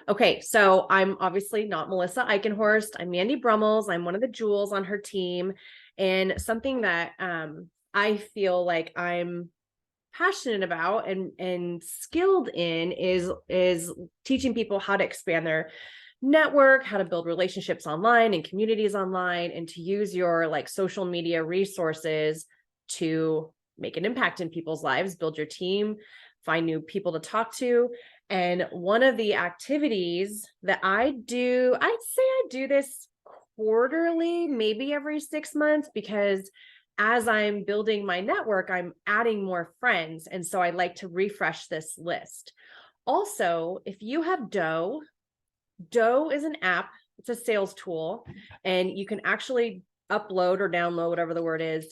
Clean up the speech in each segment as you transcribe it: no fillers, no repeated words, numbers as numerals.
Okay, so I'm obviously not Melissa Eichenhorst. I'm Mandy Brummels. I'm one of the jewels on her team. And something that I feel like I'm passionate about and skilled in is teaching people how to expand their network, how to build relationships online and communities online, and to use your like social media resources to make an impact in people's lives, build your team, find new people to talk to. And one of the activities that I do, I'd say I do this quarterly, maybe every 6 months, because as I'm building my network, I'm adding more friends. And so I like to refresh this list. Also, if you have Dough is an app, it's a sales tool, and you can actually upload or download, whatever the word is,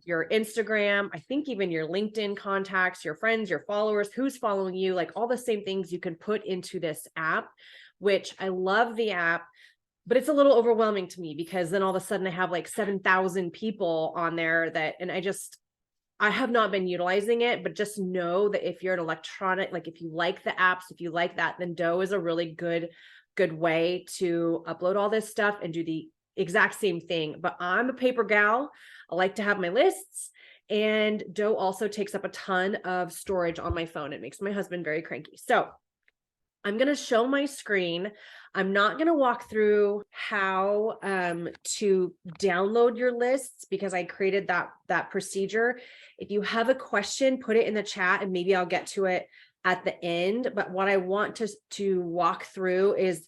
your Instagram, I think even your LinkedIn contacts, your friends, your followers, who's following you, like all the same things you can put into this app, which I love the app. But it's a little overwhelming to me because then all of a sudden I have like 7,000 people on there and I have not been utilizing it, but just know that if you're an electronic, like if you like the apps, if you like that, then Dough is a really good way to upload all this stuff and do the exact same thing. But I'm a paper gal. I like to have my lists, and Dough also takes up a ton of storage on my phone. It makes my husband very cranky. So I'm going to show my screen. I'm not going to walk through how to download your lists because I created that procedure. If you have a question, put it in the chat and maybe I'll get to it at the end. But what I want to walk through is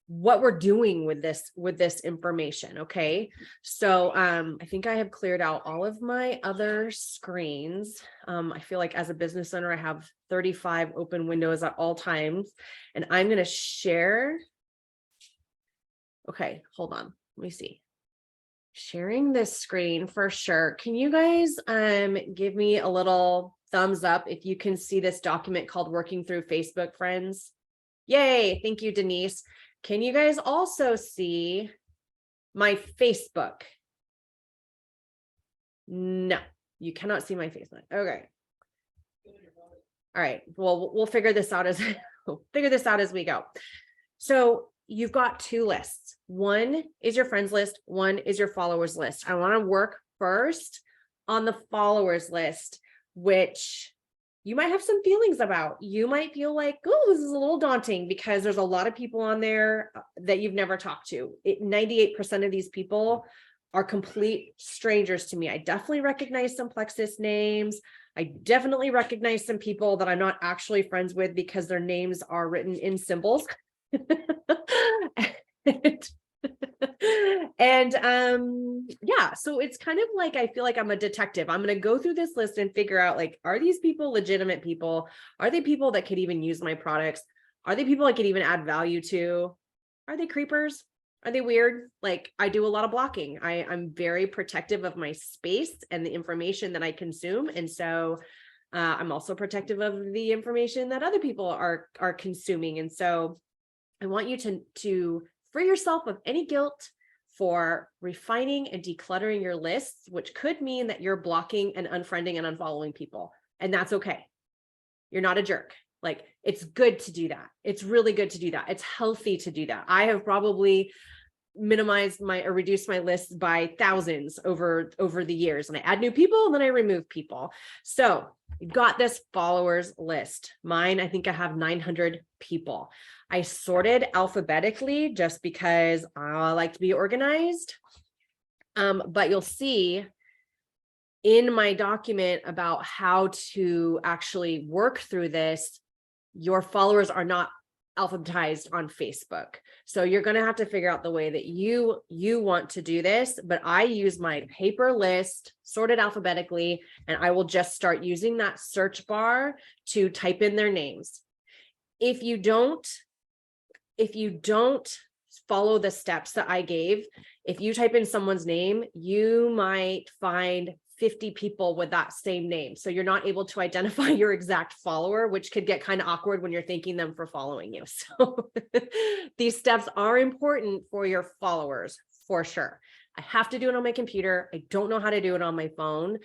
what we're doing with this information. Okay. So I think I have cleared out all of my other screens. I feel like as a business owner, I have 35 open windows at all times, and I'm going to share. Okay, hold on. Let me see. Sharing this screen for sure. Can you guys give me a little thumbs up if you can see this document called Working Through Facebook Friends? Yay. Thank you, Denise. Can you guys also see my Facebook? No, you cannot see my Facebook. Okay. All right. Well, we'll figure this out as we go. So you've got two lists. One is your friends list. One is your followers list. I want to work first on the followers list, which you might have some feelings about. You might feel like, oh, this is a little daunting because there's a lot of people on there that you've never talked to. 98% of these people are complete strangers to me. I definitely recognize some Plexus names. I definitely recognize some people that I'm not actually friends with because their names are written in symbols. Yeah, so it's kind of like I feel like I'm a detective. I'm going to go through this list and figure out, like, are these people legitimate people? Are they people that could even use my products? Are they people I could even add value to? Are they creepers? Are they weird? Like, I do a lot of blocking. I'm very protective of my space and the information that I consume, and so I'm also protective of the information that other people are consuming. And so I want you to free yourself of any guilt for refining and decluttering your lists, which could mean that you're blocking and unfriending and unfollowing people. And that's okay. You're not a jerk. Like, it's good to do that. It's really good to do that. It's healthy to do that. I have probably minimized or reduced my list by thousands over the years, and I add new people and then I remove people. So you've got this followers list. Mine, I think I have 900 people. I sorted alphabetically just because I like to be organized. But you'll see in my document about how to actually work through this, your followers are not alphabetized on Facebook. So you're going to have to figure out the way that you want to do this. But I use my paper list sorted alphabetically, and I will just start using that search bar to type in their names. If you don't follow the steps that I gave, if you type in someone's name, you might find 50 people with that same name. So you're not able to identify your exact follower, which could get kind of awkward when you're thanking them for following you. So these steps are important for your followers for sure. I have to do it on my computer. I don't know how to do it on my phone.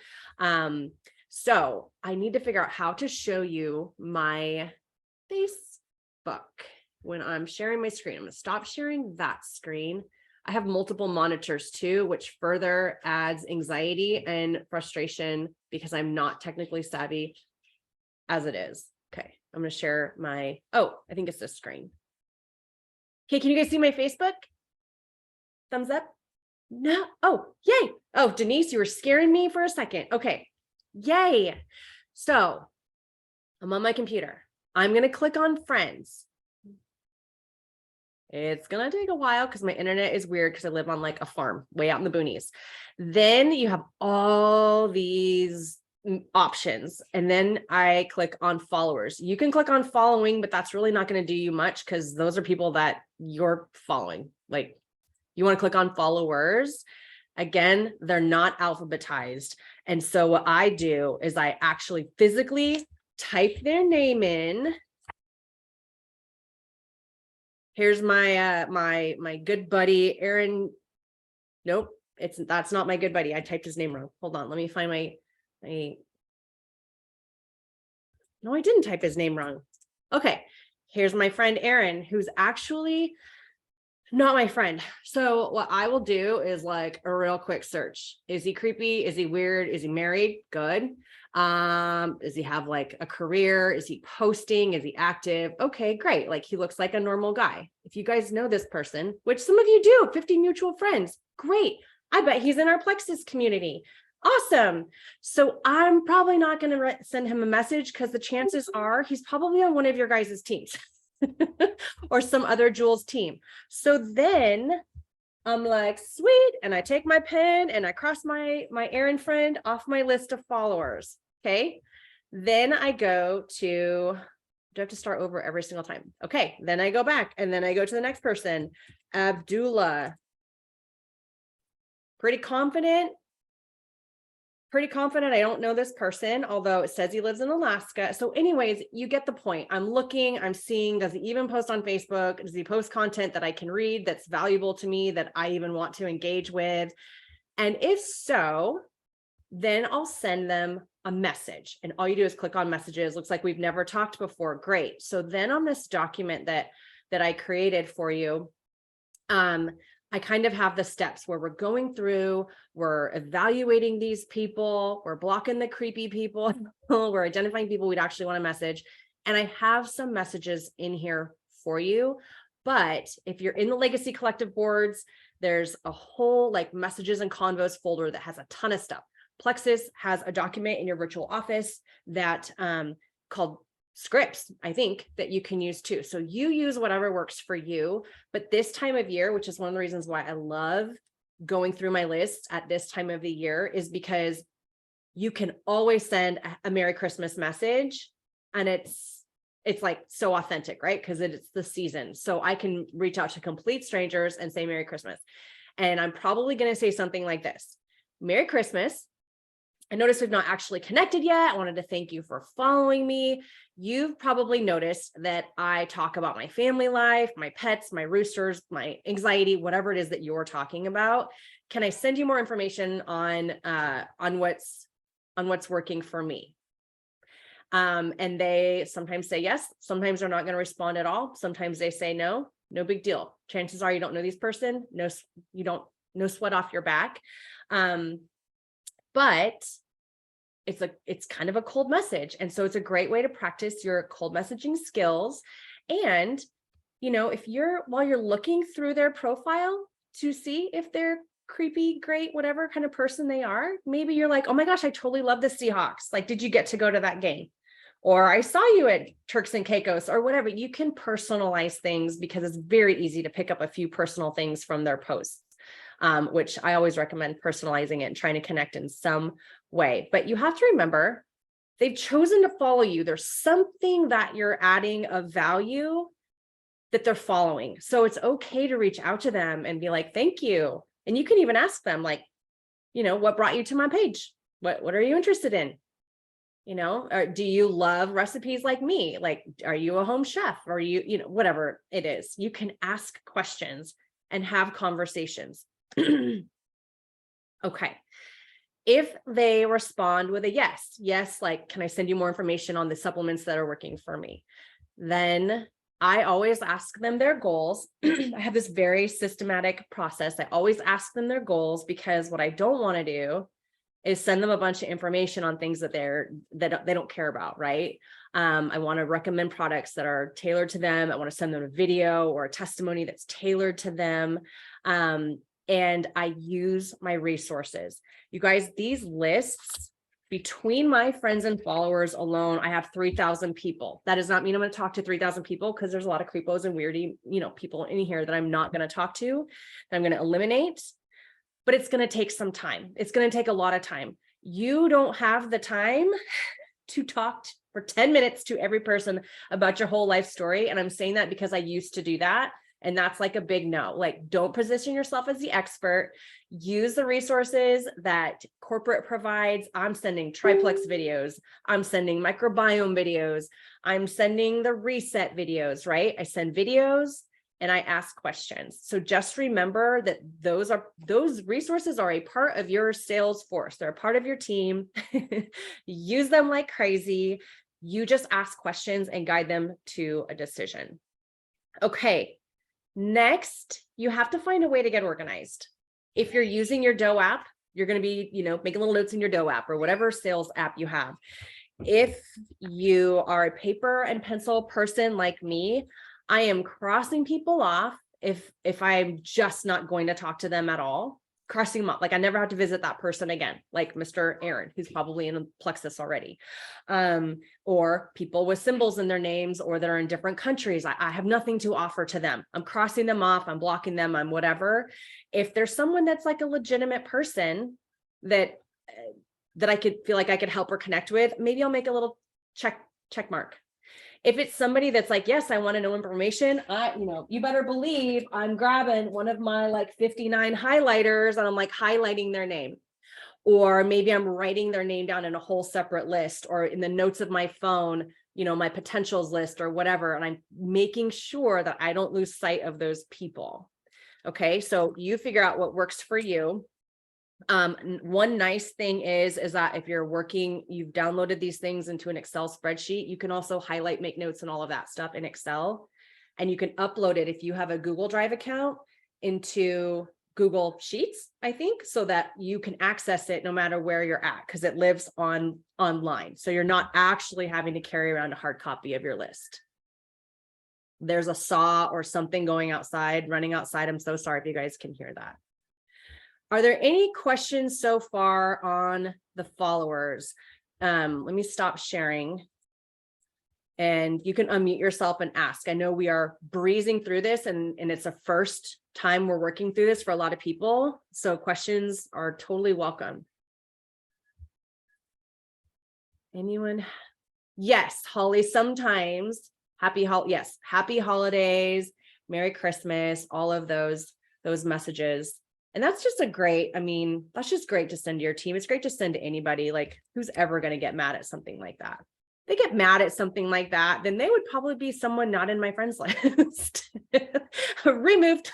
So I need to figure out how to show you my Facebook. when I'm sharing my screen. I'm going to stop sharing that screen. I have multiple monitors too, which further adds anxiety and frustration because I'm not technically savvy as it is. Okay, I'm going to share my, I think it's this screen. Okay, can you guys see my Facebook? Thumbs up? No. Oh, yay. Oh, Denise, you were scaring me for a second. Okay, yay. So I'm on my computer. I'm going to click on friends. It's going to take a while because my internet is weird because I live on like a farm way out in the boonies. Then you have all these options. And then I click on followers. You can click on following, but that's really not going to do you much because those are people that you're following. Like you want to click on followers. Again, they're not alphabetized. And so what I do is I actually physically type their name in. Here's my my good buddy, Aaron. Nope, that's not my good buddy. I typed his name wrong. Hold on, let me find my no, I didn't type his name wrong. Okay, here's my friend Aaron, who's actually not my friend. So what I will do is like a real quick search. Is he creepy? Is he weird? Is he married? Good. Does he have like a career? Is he posting? Is he active? Okay, great. Like he looks like a normal guy. If you guys know this person, which some of you do, 50 mutual friends, great. I bet he's in our Plexus community. Awesome. So I'm probably not going to send him a message because the chances are he's probably on one of your guys' teams or some other Jules team. So then I'm like, sweet. And I take my pen and I cross my Aaron friend off my list of followers. Okay. Then I go to, do I have to start over every single time? Okay. Then I go back and then I go to the next person, Abdullah. Pretty confident I don't know this person, although it says he lives in Alaska. So anyways, you get the point. I'm looking, I'm seeing, does he even post on Facebook? Does he post content that I can read that's valuable to me, that I even want to engage with? And if so, then I'll send them a message. And all you do is click on messages. Looks like we've never talked before. Great. So then on this document that I created for you, I kind of have the steps where we're going through, we're evaluating these people, we're blocking the creepy people, we're identifying people we'd actually want to message. And I have some messages in here for you. But if you're in the Legacy Collective boards, there's a whole like messages and convos folder that has a ton of stuff. Plexus has a document in your virtual office that called scripts, I think, that you can use too. So you use whatever works for you. But this time of year, which is one of the reasons why I love going through my list at this time of the year, is because you can always send a Merry Christmas message. And it's like so authentic, right? Because it's the season. So I can reach out to complete strangers and say Merry Christmas. And I'm probably going to say something like this: Merry Christmas. I noticed we've not actually connected yet. I wanted to thank you for following me. You've probably noticed that I talk about my family life, my pets, my roosters, my anxiety, whatever it is that you're talking about. Can I send you more information on what's working for me? And they sometimes say yes. Sometimes they're not going to respond at all. Sometimes they say no. No big deal. Chances are you don't know this person. No sweat off your back. But it's kind of a cold message. And so it's a great way to practice your cold messaging skills. And, while you're looking through their profile to see if they're creepy, great, whatever kind of person they are, maybe you're like, oh my gosh, I totally love the Seahawks. Like, did you get to go to that game? Or I saw you at Turks and Caicos or whatever. You can personalize things because it's very easy to pick up a few personal things from their posts. Which I always recommend personalizing it and trying to connect in some way. But you have to remember, they've chosen to follow you. There's something that you're adding of value that they're following. So it's okay to reach out to them and be like, thank you. And you can even ask them like, what brought you to my page? What are you interested in? Or do you love recipes like me? Like, are you a home chef? Or whatever it is, you can ask questions and have conversations. Okay. If they respond with a yes, like, can I send you more information on the supplements that are working for me? Then I always ask them their goals. I have this very systematic process. I always ask them their goals, because what I don't want to do is send them a bunch of information on things that they don't care about, right? I want to recommend products that are tailored to them. I want to send them a video or a testimony that's tailored to them. And I use my resources. You guys, these lists, between my friends and followers alone, I have 3,000 people. That does not mean I'm going to talk to 3,000 people, because there's a lot of creepos and weirdy, people in here that I'm not going to talk to, that I'm going to eliminate. But it's going to take some time. It's going to take a lot of time. You don't have the time to talk for 10 minutes to every person about your whole life story. And I'm saying that because I used to do that. And that's like a big no. Like, don't position yourself as the expert. Use the resources that corporate provides. I'm sending triplex videos. I'm sending microbiome videos. I'm sending the reset videos, right? I send videos and I ask questions. So just remember that those resources are a part of your sales force. They're a part of your team. Use them like crazy. You just ask questions and guide them to a decision. Okay. Next, you have to find a way to get organized. If you're using your Dough app, you're going to be, making little notes in your Dough app or whatever sales app you have. If you are a paper and pencil person like me, I am crossing people off if I'm just not going to talk to them at all. Crossing them off, like I never have to visit that person again, like Mr. Aaron, who's probably in Plexus already, or people with symbols in their names or that are in different countries. I have nothing to offer to them. I'm crossing them off. I'm blocking them. I'm whatever. If there's someone that's like a legitimate person that I could feel like I could help or connect with, maybe I'll make a little check mark. If it's somebody that's like, yes, I want to know information, you better believe I'm grabbing one of my like 59 highlighters and I'm like highlighting their name. Or maybe I'm writing their name down in a whole separate list, or in the notes of my phone, my potentials list or whatever. And I'm making sure that I don't lose sight of those people. Okay. So you figure out what works for you. One nice thing is that if you're working, you've downloaded these things into an Excel spreadsheet, you can also highlight, make notes and all of that stuff in Excel, and you can upload it if you have a Google Drive account into Google Sheets, I think, so that you can access it no matter where you're at, because it lives online. So you're not actually having to carry around a hard copy of your list. There's a saw or something running outside. I'm so sorry if you guys can hear that. Are there any questions so far on the followers? Let me stop sharing and you can unmute yourself and ask. I know we are breezing through this and it's the first time we're working through this for a lot of people. So questions are totally welcome. Anyone? Yes, Holly, sometimes. Happy holidays, Merry Christmas, all of those messages. And that's just that's just great to send to your team. It's great to send to anybody, like who's ever going to get mad at something like that. If they get mad at something like that, then they would probably be someone not in my friends list. Removed.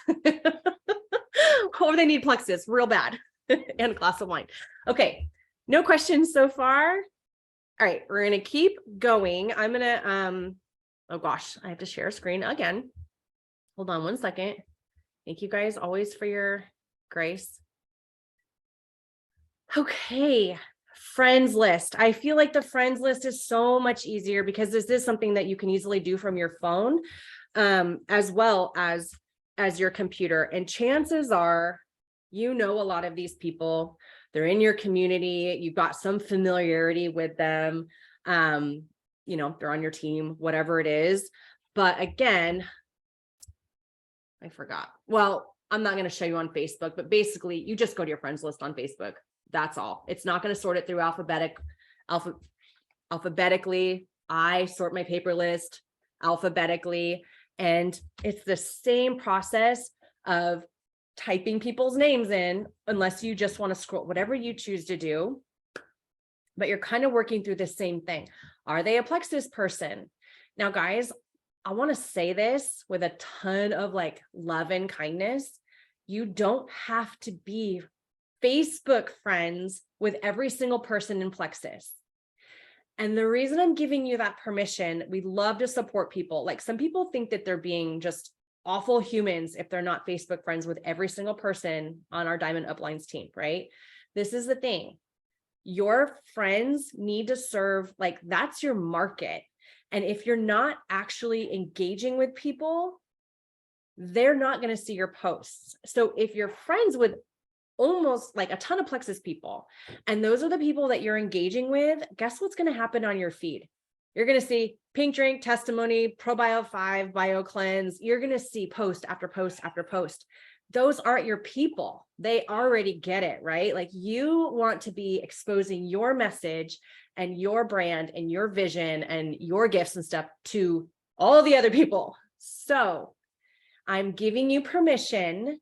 Or they need Plexus real bad and a glass of wine. Okay. No questions so far. All right. We're going to keep going. I'm going to, oh gosh, I have to share a screen again. Hold on one second. Thank you guys always for your grace. Okay, friends list. I feel like the friends list is so much easier because this is something that you can easily do from your phone, as well as your computer. And chances are, a lot of these people, they're in your community, you've got some familiarity with them, they're on your team, whatever it is. But again, I forgot. Well, I'm not going to show you on Facebook, but basically you just go to your friends list on Facebook. That's all. It's not going to sort it through alphabetically. I sort my paper list alphabetically, and it's the same process of typing people's names in, unless you just want to scroll, whatever you choose to do, but you're kind of working through the same thing. Are they a Plexus person? Now, guys, I want to say this with a ton of love and kindness. You don't have to be Facebook friends with every single person in Plexus. And the reason I'm giving you that permission, we love to support people. Like some people think that they're being just awful humans if they're not Facebook friends with every single person on our Diamond Uplines team, right? This is the thing. Your friends need to serve, like that's your market. And if you're not actually engaging with people, they're not going to see your posts. So if you're friends with almost like a ton of Plexus people, and those are the people that you're engaging with, guess what's going to happen on your feed? You're going to see Pink Drink, Testimony, ProBio 5, Bio Cleanse. You're going to see post after post after post. Those aren't your people. They already get it, right? Like you want to be exposing your message and your brand and your vision and your gifts and stuff to all the other people. So I'm giving you permission.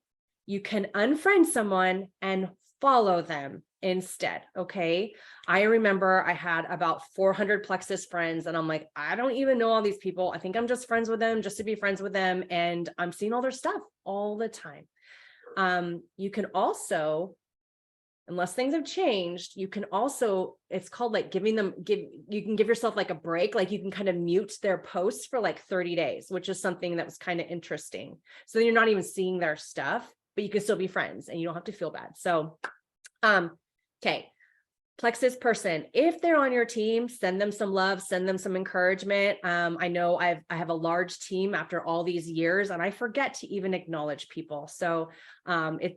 You can unfriend someone and follow them instead. Okay. I remember I had about 400 Plexus friends and I'm like, I don't even know all these people. I think I'm just friends with them just to be friends with them. And I'm seeing all their stuff all the time. You can also, unless things have changed, you can also, it's called like you can give yourself like a break, like you can kind of mute their posts for like 30 days, which is something that was kind of interesting. So then you're not even seeing their stuff, but you can still be friends and you don't have to feel bad. So, okay. Plexus person, if they're on your team, send them some love, send them some encouragement. I know I have a large team after all these years and I forget to even acknowledge people. So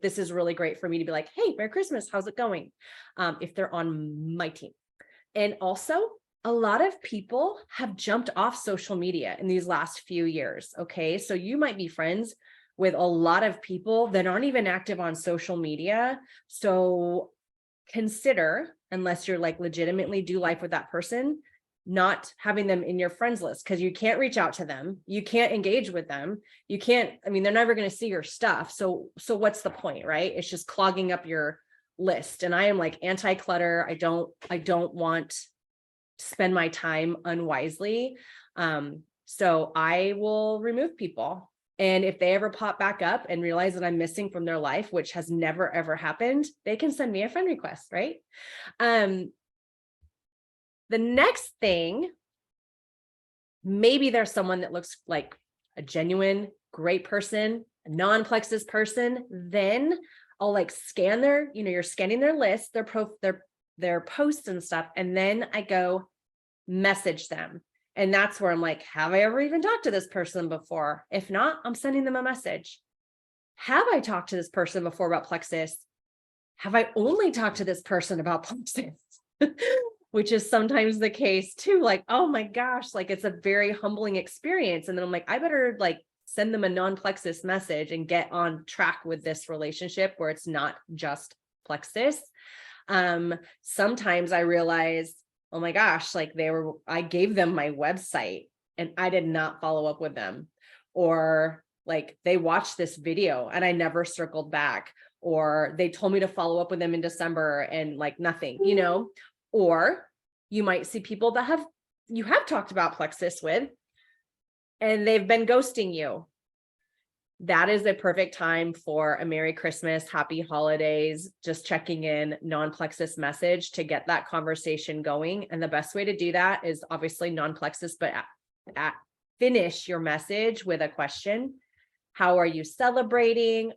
this is really great for me to be like, hey, Merry Christmas, how's it going? If they're on my team. And also a lot of people have jumped off social media in these last few years. Okay. So you might be friends with a lot of people that aren't even active on social media. So consider, unless you're like legitimately do life with that person, not having them in your friends list because you can't reach out to them. You can't engage with them. You can't, I mean, they're never going to see your stuff. So what's the point, right? It's just clogging up your list. And I am like anti-clutter. I don't want to spend my time unwisely. So I will remove people. And if they ever pop back up and realize that I'm missing from their life, which has never, ever happened, they can send me a friend request, right? The next thing, maybe there's someone that looks like a genuine, great person, a non-Plexus person, then I'll like scan their, you're scanning their list, their posts and stuff. And then I go message them. And that's where I'm like, have I ever even talked to this person before? If not, I'm sending them a message. Have I talked to this person before about Plexus? Have I only talked to this person about Plexus? Which is sometimes the case too. Like, oh my gosh, like it's a very humbling experience. And then I'm like, I better like send them a non-Plexus message and get on track with this relationship where it's not just Plexus. Sometimes I realize, oh my gosh, like I gave them my website and I did not follow up with them. Or like they watched this video and I never circled back, or they told me to follow up with them in December and like nothing, or you might see people that you have talked about Plexus with and they've been ghosting you. That is a perfect time for a Merry Christmas, Happy Holidays, just checking in, non-Plexus message to get that conversation going. And the best way to do that is obviously non-Plexus, but finish your message with a question. How are you celebrating?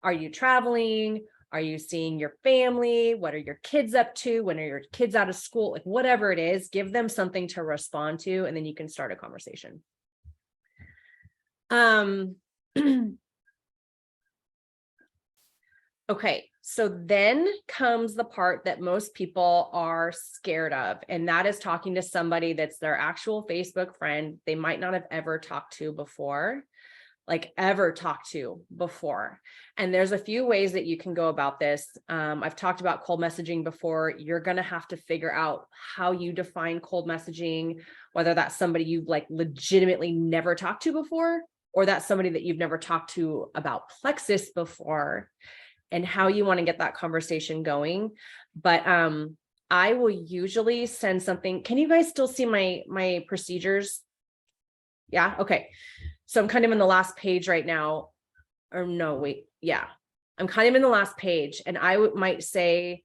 Are you traveling? Are you seeing your family? What are your kids up to? When are your kids out of school? Like whatever it is, give them something to respond to, and then you can start a conversation. Okay, so then comes the part that most people are scared of, and that is talking to somebody that's their actual Facebook friend they might not have ever talked to before. And there's a few ways that you can go about this. I've talked about cold messaging before. You're going to have to figure out how you define cold messaging, whether that's somebody you've like legitimately never talked to before, or that's somebody that you've never talked to about Plexus before, and how you want to get that conversation going. But I will usually send something. Can you guys still see my procedures? Yeah. Okay. So I'm kind of in the last page right now, or no, wait. Yeah. I'm kind of in the last page, and I might say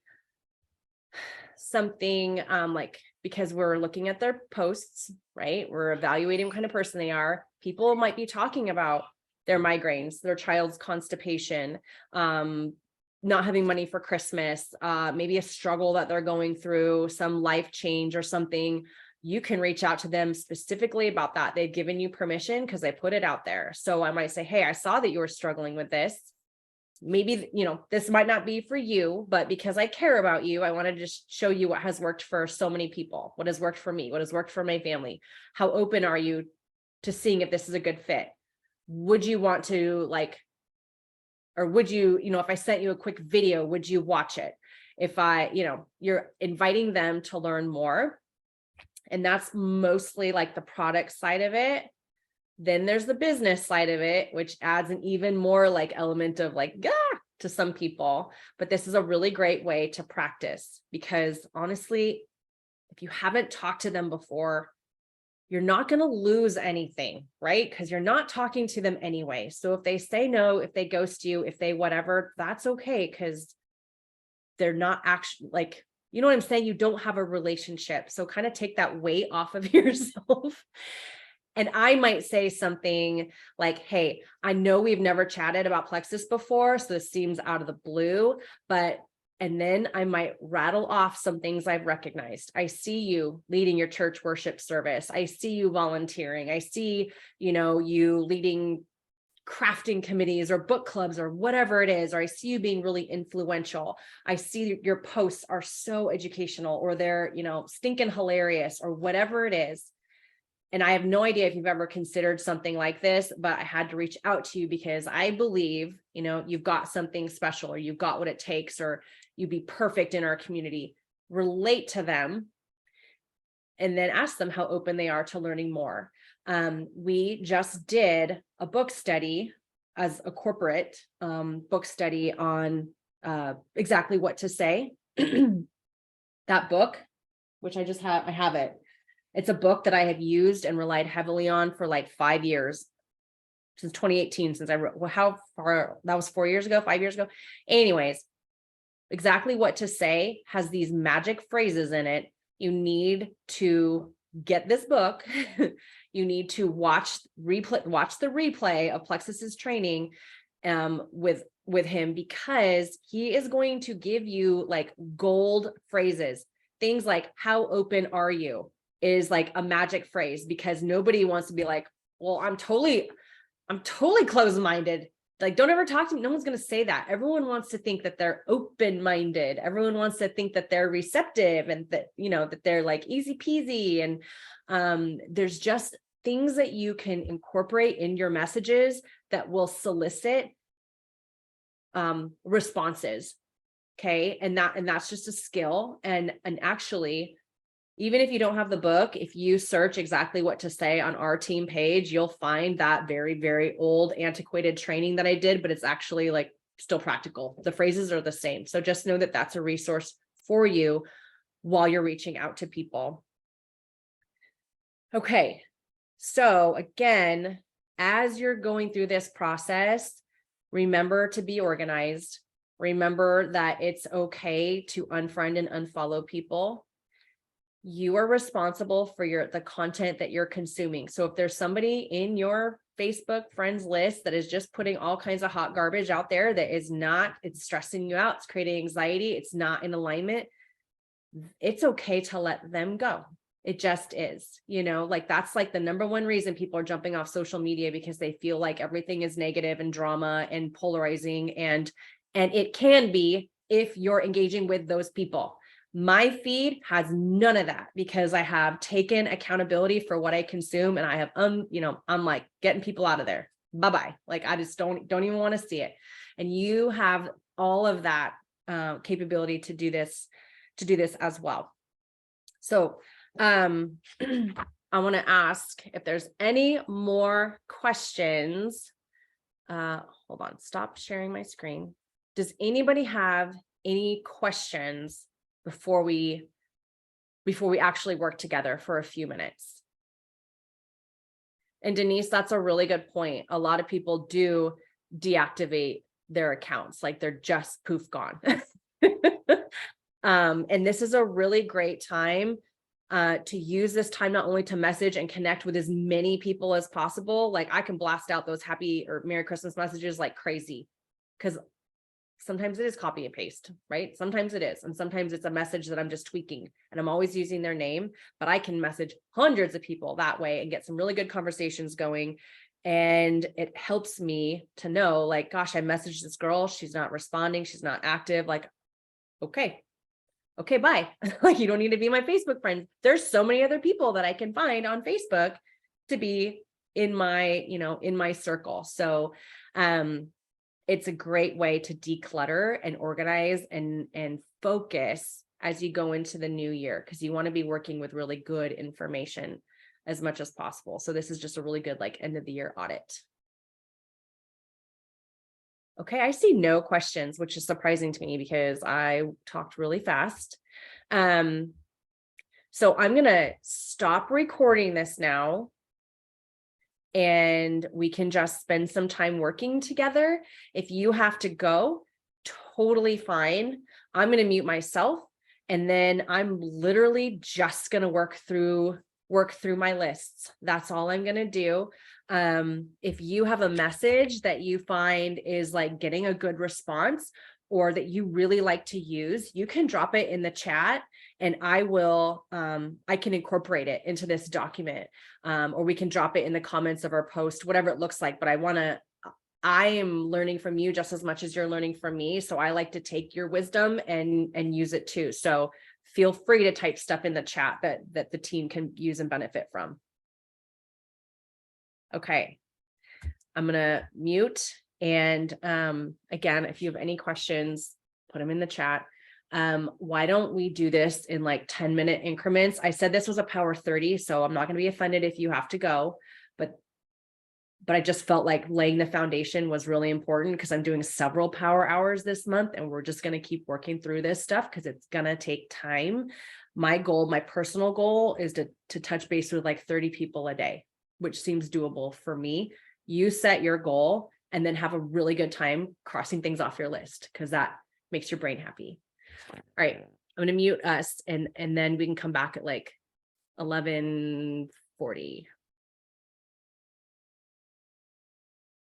something like, because we're looking at their posts, right? We're evaluating what kind of person they are. People might be talking about their migraines, their child's constipation, not having money for Christmas, maybe a struggle that they're going through, some life change or something. You can reach out to them specifically about that. They've given you permission because they put it out there. So I might say, hey, I saw that you were struggling with this. Maybe, this might not be for you, but because I care about you, I want to just show you what has worked for so many people, what has worked for me, what has worked for my family. How open are you to seeing if this is a good fit? Would you want to or would you, if I sent you a quick video, would you watch it? If you're inviting them to learn more, and that's mostly like the product side of it. Then there's the business side of it, which adds an even more element of to some people. But this is a really great way to practice, because honestly, if you haven't talked to them before, you're not going to lose anything, right? Because you're not talking to them anyway. So if they say no, if they ghost you, if they whatever, that's okay, because they're not actually you know what I'm saying? You don't have a relationship. So kind of take that weight off of yourself. And I might say something like, hey, I know we've never chatted about Plexus before, so this seems out of the blue, and then I might rattle off some things I've recognized. I see you leading your church worship service. I see you volunteering. I see, you leading crafting committees or book clubs or whatever it is, or I see you being really influential. I see your posts are so educational, or they're, stinking hilarious, or whatever it is. And I have no idea if you've ever considered something like this, but I had to reach out to you because I believe, you've got something special, or you've got what it takes, or you'd be perfect in our community. Relate to them and then ask them how open they are to learning more. We just did a book study as a corporate book study on exactly what to say. That book, which I have it. It's a book that I have used and relied heavily on for 5 years, since 2018, since I wrote, how far, that was 4 years ago, 5 years ago. Anyways, exactly what to say has these magic phrases in it. You need to get this book. You need to watch the replay of Plexus's training with him, because he is going to give you gold phrases. Things like, how open are you? Is a magic phrase, because nobody wants to be well, I'm totally closed-minded. Don't ever talk to me. No one's going to say that. Everyone wants to think that they're open-minded. Everyone wants to think that they're receptive, and that, that they're easy peasy. And there's just things that you can incorporate in your messages that will solicit responses. Okay. And that's just a skill. And actually, even if you don't have the book, if you search exactly what to say on our team page, you'll find that very, very old, antiquated training that I did, but it's actually still practical. The phrases are the same. So just know that that's a resource for you while you're reaching out to people. Okay. So again, as you're going through this process, remember to be organized. Remember that it's okay to unfriend and unfollow people. You are responsible for the content that you're consuming. So if there's somebody in your Facebook friends list that is just putting all kinds of hot garbage out there that is not, it's stressing you out, it's creating anxiety, it's not in alignment, it's okay to let them go. It just is, that's the number one reason people are jumping off social media, because they feel like everything is negative and drama and polarizing. And it can be if you're engaging with those people. My feed has none of that, because I have taken accountability for what I consume, and I have, I'm getting people out of there. Bye-bye. I just don't even want to see it. And you have all of that capability to do this as well. So I want to ask if there's any more questions. Hold on, stop sharing my screen. Does anybody have any questions before we actually work together for a few minutes? And Denise, that's a really good point. A lot of people do deactivate their accounts, they're just poof gone. And this is a really great time to use this time not only to message and connect with as many people as possible. Like I can blast out those happy or Merry Christmas messages like crazy, because sometimes it is copy and paste, right? Sometimes it is. And sometimes it's a message that I'm just tweaking and I'm always using their name, but I can message hundreds of people that way and get some really good conversations going. And it helps me to know, like, gosh, I messaged this girl. She's not responding. She's not active. Like, okay, bye. Like, you don't need to be my Facebook friend. There's so many other people that I can find on Facebook to be in my, in my circle. So, it's a great way to declutter and organize and focus as you go into the new year, because you want to be working with really good information as much as possible. So this is just a really good like end of the year audit. Okay, I see no questions, which is surprising to me because I talked really fast. So I'm going to stop recording this now, and we can just spend some time working together. If you have to go, totally fine. I'm going to mute myself, and then I'm literally just going to work through my lists. That's all I'm going to do. If you have a message that you find is like getting a good response or that you really like to use, you can drop it in the chat and I will, I can incorporate it into this document, or we can drop it in the comments of our post, whatever it looks like. But I am learning from you just as much as you're learning from me. So I like to take your wisdom and use it too. So feel free to type stuff in the chat that the team can use and benefit from. Okay, I'm gonna mute. And again, if you have any questions, put them in the chat. Why don't we do this in like 10-minute increments? I said this was a power 30, so I'm not going to be offended if you have to go, but I just felt like laying the foundation was really important because I'm doing several power hours this month, and we're just going to keep working through this stuff because it's going to take time. My goal, my personal goal, is to touch base with like 30 people a day, which seems doable for me. You set your goal and then have a really good time crossing things off your list, because that makes your brain happy. All right, I'm going to mute us, and then we can come back at like 11:40.